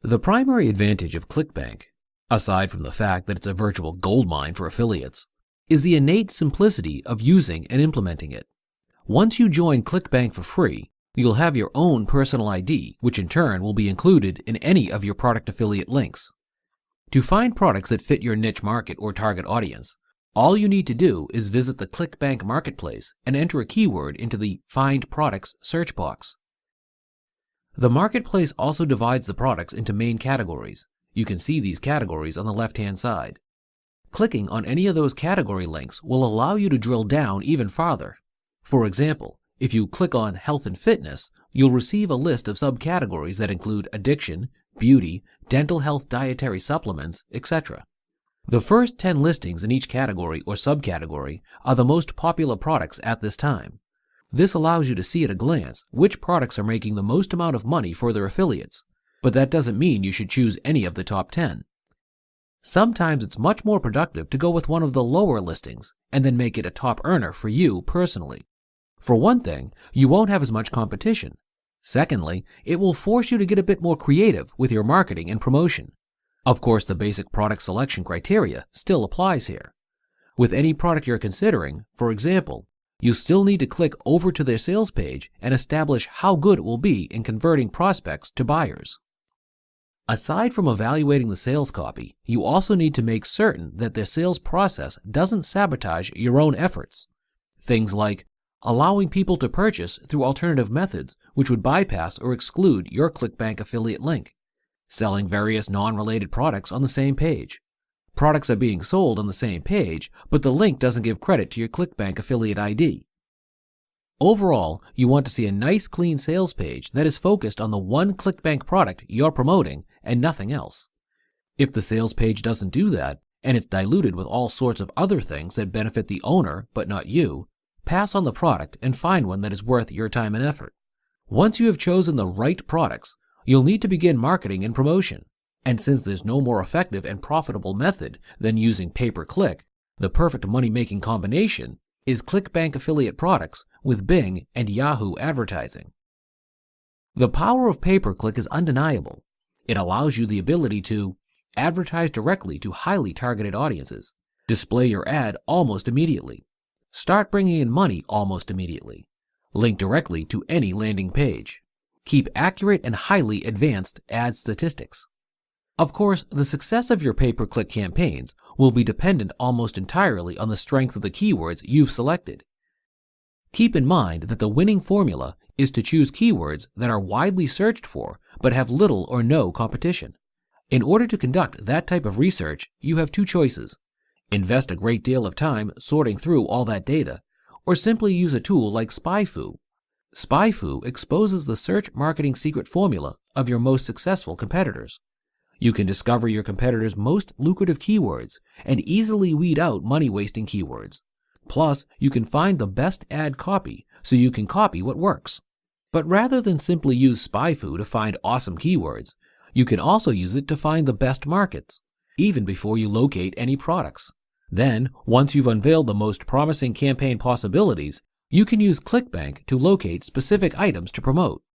The primary advantage of Clickbank, aside from the fact that it's a virtual goldmine for affiliates, is the innate simplicity of using and implementing it. Once you join Clickbank for free, you'll have your own personal ID, which in turn will be included in any of your product affiliate links. To find products that fit your niche market or target audience, all you need to do is visit the Clickbank marketplace and enter a keyword into the Find Products search box. The marketplace also divides the products into main categories. You can see these categories on the left-hand side. Clicking on any of those category links will allow you to drill down even farther. For example, if you click on Health and Fitness, you'll receive a list of subcategories that include addiction, beauty, dental health, dietary supplements, etc. The first 10 listings in each category or subcategory are the most popular products at this time. This allows you to see at a glance which products are making the most amount of money for their affiliates, but that doesn't mean you should choose any of the top 10. Sometimes it's much more productive to go with one of the lower listings and then make it a top earner for you personally. For one thing, you won't have as much competition. Secondly, it will force you to get a bit more creative with your marketing and promotion. Of course, the basic product selection criteria still applies here. With any product you're considering, for example, you still need to click over to their sales page and establish how good it will be in converting prospects to buyers. Aside from evaluating the sales copy, you also need to make certain that their sales process doesn't sabotage your own efforts. Things like allowing people to purchase through alternative methods which would bypass or exclude your Clickbank affiliate link, selling various non-related products on the same page. Products are being sold on the same page, but the link doesn't give credit to your Clickbank affiliate ID. Overall, you want to see a nice clean sales page that is focused on the one Clickbank product you're promoting and nothing else. If the sales page doesn't do that, and it's diluted with all sorts of other things that benefit the owner but not you, pass on the product and find one that is worth your time and effort. Once you have chosen the right products, you'll need to begin marketing and promotion. And since there's no more effective and profitable method than using pay-per-click, the perfect money-making combination is Clickbank affiliate products with Bing and Yahoo advertising. The power of pay-per-click is undeniable. It allows you the ability to advertise directly to highly targeted audiences, display your ad almost immediately, start bringing in money almost immediately, link directly to any landing page, keep accurate and highly advanced ad statistics. Of course, the success of your pay-per-click campaigns will be dependent almost entirely on the strength of the keywords you've selected. Keep in mind that the winning formula is to choose keywords that are widely searched for but have little or no competition. In order to conduct that type of research, you have two choices: invest a great deal of time sorting through all that data, or simply use a tool like SpyFu. SpyFu exposes the search marketing secret formula of your most successful competitors. You can discover your competitors' most lucrative keywords and easily weed out money-wasting keywords. Plus, you can find the best ad copy so you can copy what works. But rather than simply use SpyFu to find awesome keywords, you can also use it to find the best markets, even before you locate any products. Then, once you've unveiled the most promising campaign possibilities, you can use Clickbank to locate specific items to promote.